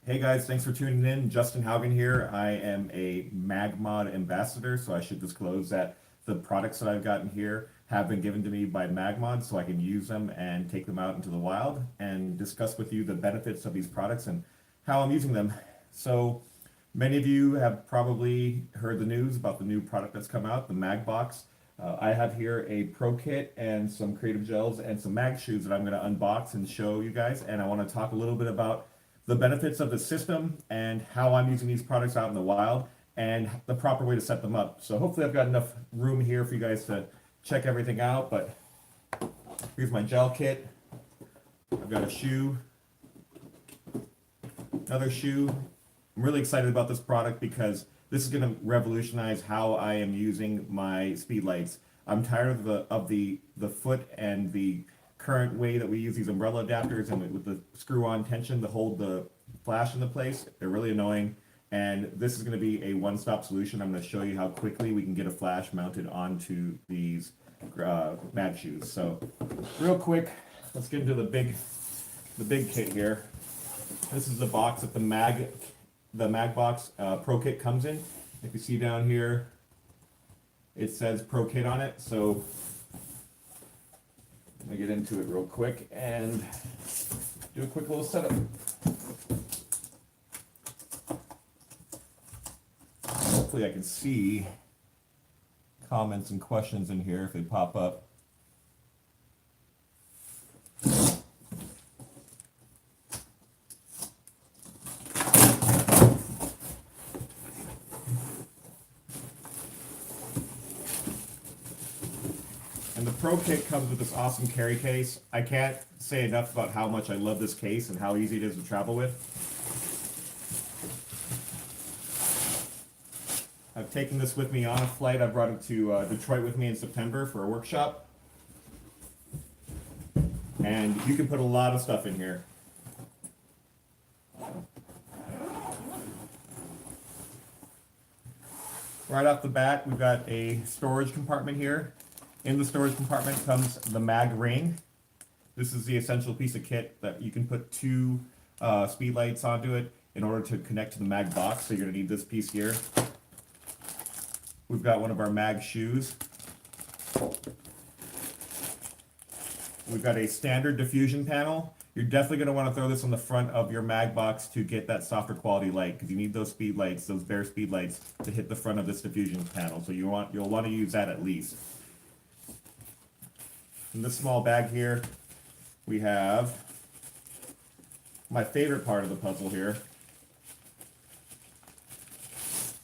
Hey guys, thanks for tuning in. Justin Haugen here. I am a MagMod ambassador, so I should disclose that the products that I've gotten here have been given to me by MagMod so I can use them and take them out into the wild and discuss with you the benefits of these products and how I'm using them. So many of you have probably heard the news about the new product that's come out, the MagBox. I have here a Pro Kit and some creative gels and some mag shoes that I'm going to unbox and show you guys, and I want to talk a little bit about the benefits of the system and how I'm using these products out in the wild and the proper way to set them up. So hopefully I've got enough room here for you guys to check everything out, but here's my gel kit. I've got a shoe, another shoe. I'm really excited about this product because this is going to revolutionize how I am using my speed lights. I'm tired of the foot and the current way that we use these umbrella adapters and with the screw-on tension to hold the flash into place. They're really annoying, and this is going to be a one-stop solution. I'm going to show you how quickly we can get a flash mounted onto these mag shoes. So real quick, let's get into the big kit here. This is the box that the MagBox Pro Kit comes in. If you see down here, it says Pro Kit on it. So let me get into it real quick and do a quick little setup. Hopefully I can see comments and questions in here if they pop up. And the Pro Kit comes with this awesome carry case. I can't say enough about how much I love this case and how easy it is to travel with. I've taken this with me on a flight. I brought it to Detroit with me in September for a workshop. And you can put a lot of stuff in here. Right off the bat, we've got a storage compartment here. In the storage compartment comes the mag ring. This is the essential piece of kit that you can put two speed lights onto it in order to connect to the mag box. So you're going to need this piece here. We've got one of our mag shoes. We've got a standard diffusion panel. You're definitely going to want to throw this on the front of your mag box to get that softer quality light, because you need those speed lights, those bare speed lights, to hit the front of this diffusion panel. So you'll want to use that at least. In this small bag here, we have my favorite part of the puzzle here.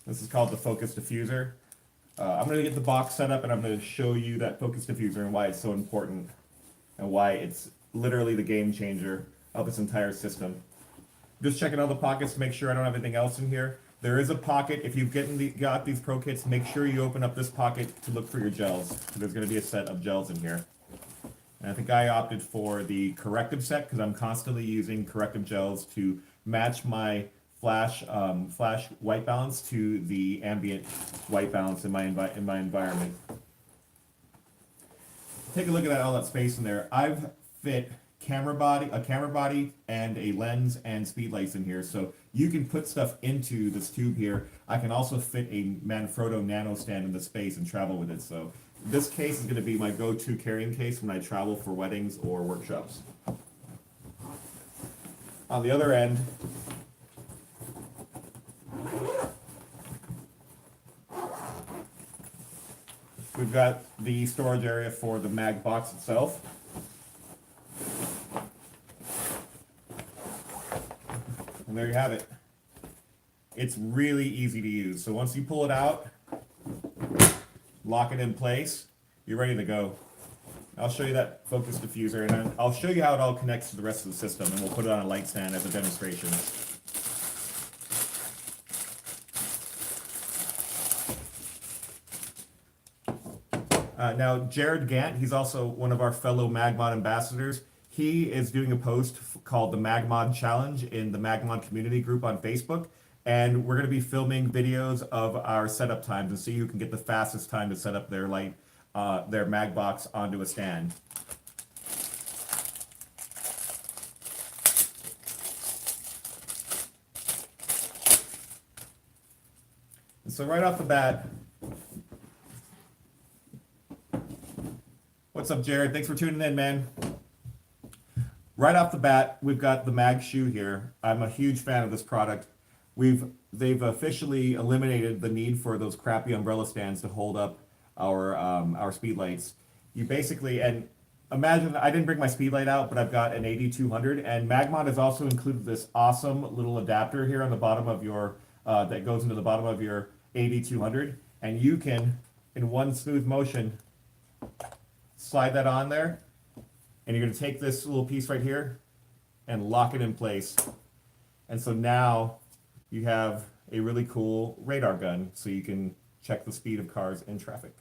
This is called the focus diffuser. I'm going to get the box set up and I'm going to show you that focus diffuser and why it's so important and why it's literally the game changer of this entire system. Just checking all the pockets to make sure I don't have anything else in here. There is a pocket. If you've got these Pro Kits, make sure you open up this pocket to look for your gels. There's going to be a set of gels in here. And I think I opted for the corrective set because I'm constantly using corrective gels to match my flash white balance to the ambient white balance in my environment. Take a look at all that space in there. I've fit a camera body, and a lens and speed lights in here, so you can put stuff into this tube here. I can also fit a Manfrotto Nano stand in the space and travel with it. So this case is going to be my go-to carrying case when I travel for weddings or workshops. On the other end, we've got the storage area for the mag box itself. And there you have it. It's really easy to use. So once you pull it out, lock it in place, you're ready to go. I'll show you that focus diffuser, and then I'll show you how it all connects to the rest of the system, and we'll put it on a light stand as a demonstration. Now, Jared Gant, he's also one of our fellow MagMod ambassadors. He is doing a post called the MagMod Challenge in the MagMod community group on Facebook. And we're going to be filming videos of our setup times and see who can get the fastest time to set up their light, their MagBox onto a stand. So right off the bat, what's up, Jared? Thanks for tuning in, man. Right off the bat, we've got the Mag shoe here. I'm a huge fan of this product. They've officially eliminated the need for those crappy umbrella stands to hold up our speed lights. You basically, and imagine, I didn't bring my speed light out, but I've got an 8200, and MagMod has also included this awesome little adapter here on the bottom of your, that goes into the bottom of your 8200, and you can, in one smooth motion, slide that on there, and you're going to take this little piece right here and lock it in place. And so now you have a really cool radar gun, so you can check the speed of cars in traffic.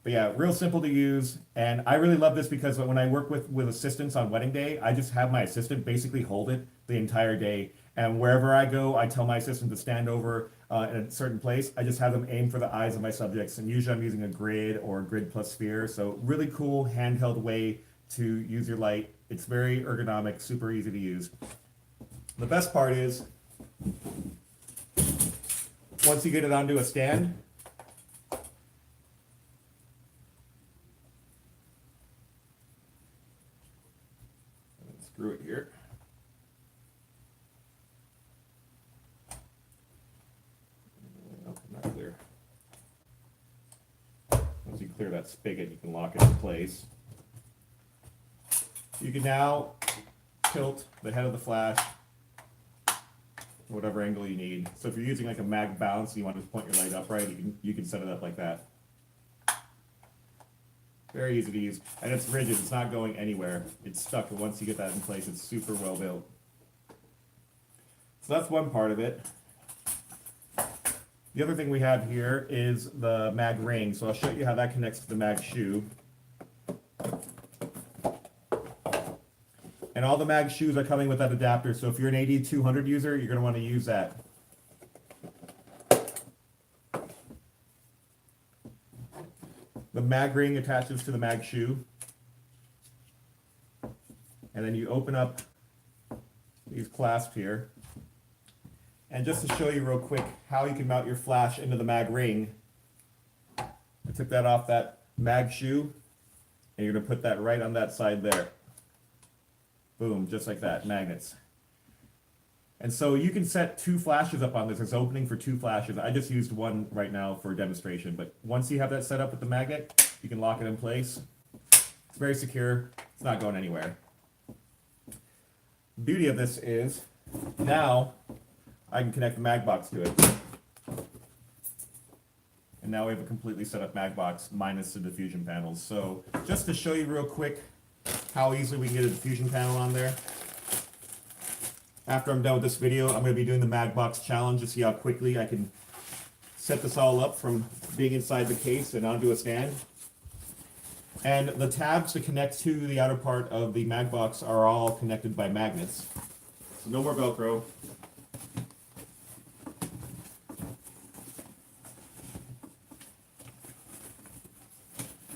But yeah, real simple to use, and I really love this because when I work with assistants on wedding day, I just have my assistant basically hold it the entire day, and wherever I go, I tell my assistant to stand over in a certain place. I just have them aim for the eyes of my subjects, and usually I'm using a grid or a grid plus sphere, so really cool handheld way to use your light. It's very ergonomic, super easy to use. The best part is, once you get it onto a stand, screw it here. Nope, not clear. Once you clear that spigot, you can lock it in place. You can now tilt the head of the flash whatever angle you need. So if you're using like a mag bounce, you want to point your light upright, you can set it up like that. Very easy to use, and it's rigid. It's not going anywhere. It's stuck. And once you get that in place, it's super well built. So that's one part of it. The other thing we have here is the mag ring. So I'll show you how that connects to the mag shoe. And all the mag shoes are coming with that adapter. So if you're an 8200 user, you're going to want to use that. The mag ring attaches to the mag shoe. And then you open up these clasps here. And just to show you real quick how you can mount your flash into the mag ring, I took that off that mag shoe, and you're going to put that right on that side there. Boom, just like that, magnets. And so you can set 2 flashes up on this. There's opening for 2 flashes. I just used one right now for demonstration, but once you have that set up with the magnet, you can lock it in place. It's very secure. It's not going anywhere. The beauty of this is now I can connect the MagBox to it. And now we have a completely set up MagBox minus the diffusion panels. So just to show you real quick how easily we can get a diffusion panel on there. After I'm done with this video, I'm going to be doing the MagBox challenge to see how quickly I can set this all up from being inside the case and onto a stand. And the tabs to connect to the outer part of the MagBox are all connected by magnets. So no more Velcro.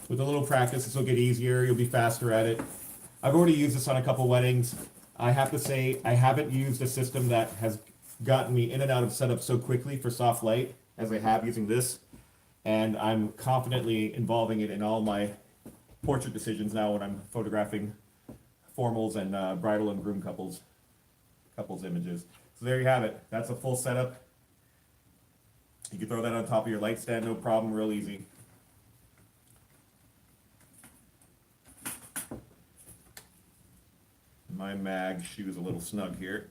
With a little practice, this will get easier. You'll be faster at it. I've already used this on a couple weddings. I have to say, I haven't used a system that has gotten me in and out of setup so quickly for soft light as I have using this. And I'm confidently involving it in all my portrait decisions now when I'm photographing formals and bridal and groom couples images. So there you have it. That's a full setup. You can throw that on top of your light stand, no problem, real easy. My mag shoe is a little snug here.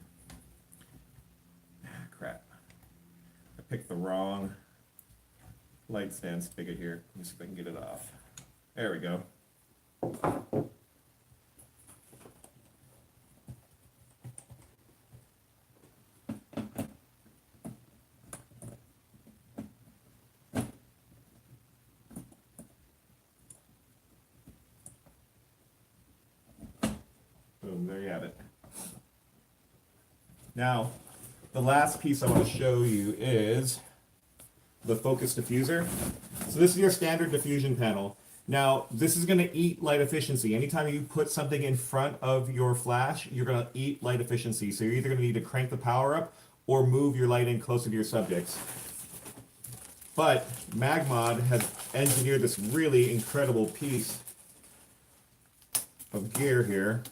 Crap. I picked the wrong light stand spigot here. Let me see if I can get it off. There we go. Boom, there you have it. Now, the last piece I want to show you is the focus diffuser. So this is your standard diffusion panel. Now, this is going to eat light efficiency. Anytime you put something in front of your flash, you're going to eat light efficiency. So you're either going to need to crank the power up or move your light in closer to your subjects. But MagMod has engineered this really incredible piece of gear here.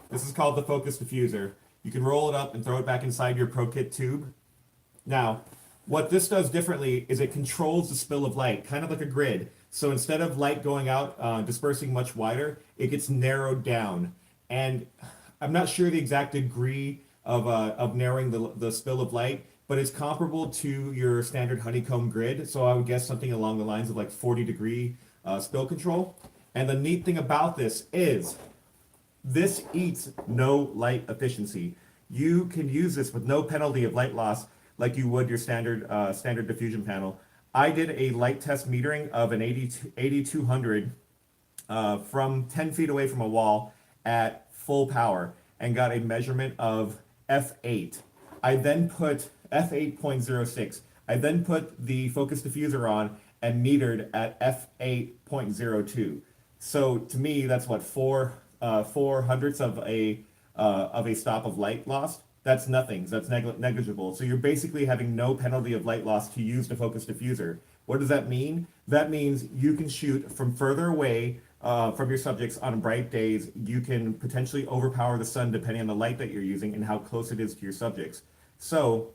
This is called the Focus Diffuser. You can roll it up and throw it back inside your Pro Kit tube. Now, what this does differently is it controls the spill of light, kind of like a grid. So instead of light going out, dispersing much wider, it gets narrowed down. And I'm not sure the exact degree of narrowing the spill of light, but it's comparable to your standard honeycomb grid. So I would guess something along the lines of like 40-degree spill control. And the neat thing about this is this eats no light efficiency. You can use this with no penalty of light loss like you would your standard diffusion panel. I did a light test metering of an 8200 from 10 feet away from a wall at full power and got a measurement of f8. I then put f8.06. I then put the focus diffuser on and metered at f8.02. So to me, that's what, 4/100ths of a stop of light loss. That's nothing. That's negligible. So you're basically having no penalty of light loss to use the focus diffuser. What does that mean? That means you can shoot from further away from your subjects on bright days. You can potentially overpower the sun depending on the light that you're using and how close it is to your subjects. So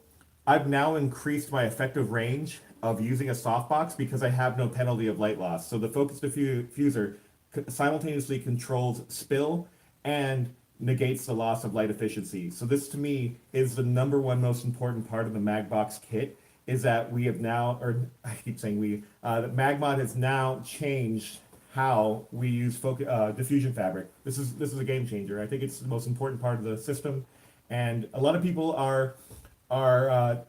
I've now increased my effective range of using a softbox because I have no penalty of light loss. So the focus diffuser simultaneously controls spill and negates the loss of light efficiency. So this to me is the number one most important part of the MagBox kit, is that we have now, or I keep saying we, that MagMod has now changed how we use diffusion fabric. This is a game changer. I think it's the most important part of the system, and a lot of people are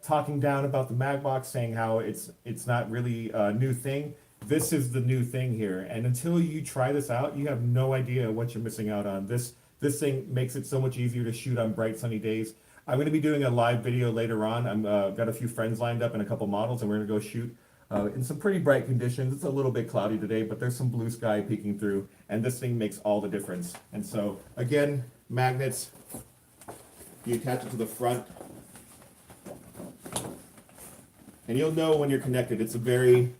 talking down about the MagBox, saying how it's not really a new thing. This is the new thing here, and until you try this out, you have no idea what you're missing out on. This thing makes it so much easier to shoot on bright sunny days. I'm going to be doing a live video later on. I'm got a few friends lined up and a couple models, and we're going to go shoot in some pretty bright conditions. It's a little bit cloudy today, but there's some blue sky peeking through, and this thing makes all the difference. And so, again, magnets, you attach it to the front, and you'll know when you're connected. It's a very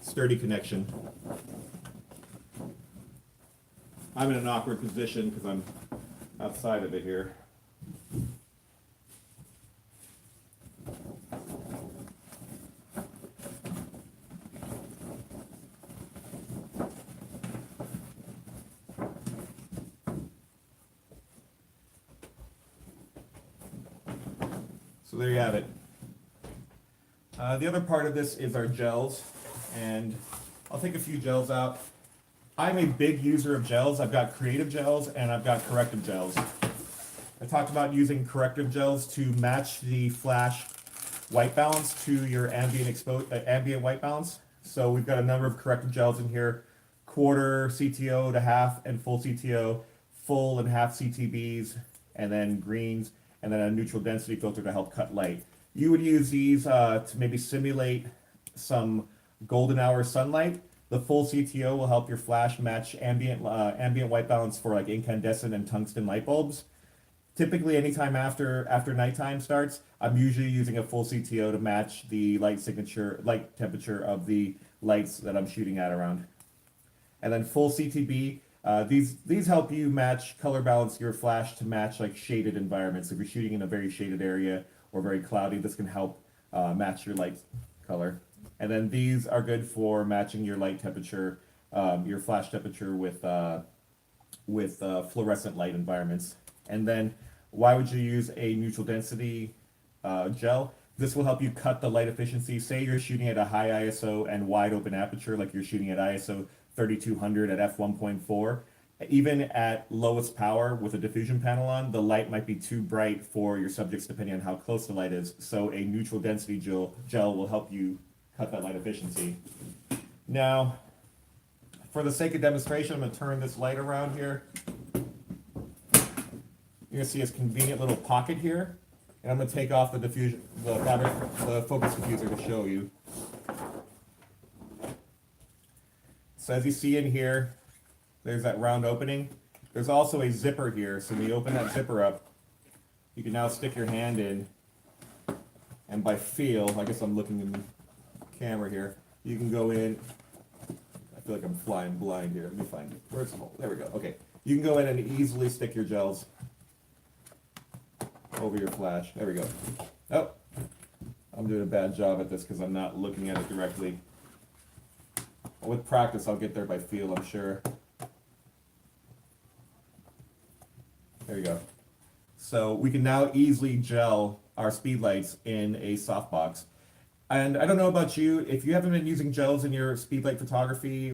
sturdy connection. I'm in an awkward position because I'm outside of it here. So there you have it. The other part of this is our gels, and I'll take a few gels out. I'm a big user of gels. I've got creative gels and I've got corrective gels. I talked about using corrective gels to match the flash white balance to your ambient white balance. So we've got a number of corrective gels in here: quarter CTO to half and full CTO, full and half CTBs, and then greens, and then a neutral density filter to help cut light. You would use these to maybe simulate some golden hour sunlight. The full CTO will help your flash match ambient white balance for like incandescent and tungsten light bulbs. Typically, anytime after nighttime starts, I'm usually using a full CTO to match the light temperature of the lights that I'm shooting at around. And then full CTB, these help you color balance your flash to match like shaded environments. If you're shooting in a very shaded area or very cloudy, this can help match your light color. And then these are good for matching your light temperature, your flash temperature with fluorescent light environments. And then why would you use a neutral density gel? This will help you cut the light efficiency. Say you're shooting at a high ISO and wide open aperture, like you're shooting at ISO 3200 at f1.4. Even at lowest power with a diffusion panel on, the light might be too bright for your subjects depending on how close the light is. So a neutral density gel will help you cut that light efficiency. Now, for the sake of demonstration, I'm going to turn this light around here. You're going to see this convenient little pocket here, and I'm going to take off the focus diffuser to show you. So as you see in here, there's that round opening. There's also a zipper here, so when you open that zipper up, you can now stick your hand in and by feel, I guess I'm looking in the camera here, you can go in, I feel like I'm flying blind here, let me find it, where's the hole, there we go, okay. You can go in and easily stick your gels over your flash, there we go. Oh, I'm doing a bad job at this because I'm not looking at it directly. With practice, I'll get there by feel, I'm sure. There you go. So we can now easily gel our speedlights in a softbox. And I don't know about you, if you haven't been using gels in your speedlight photography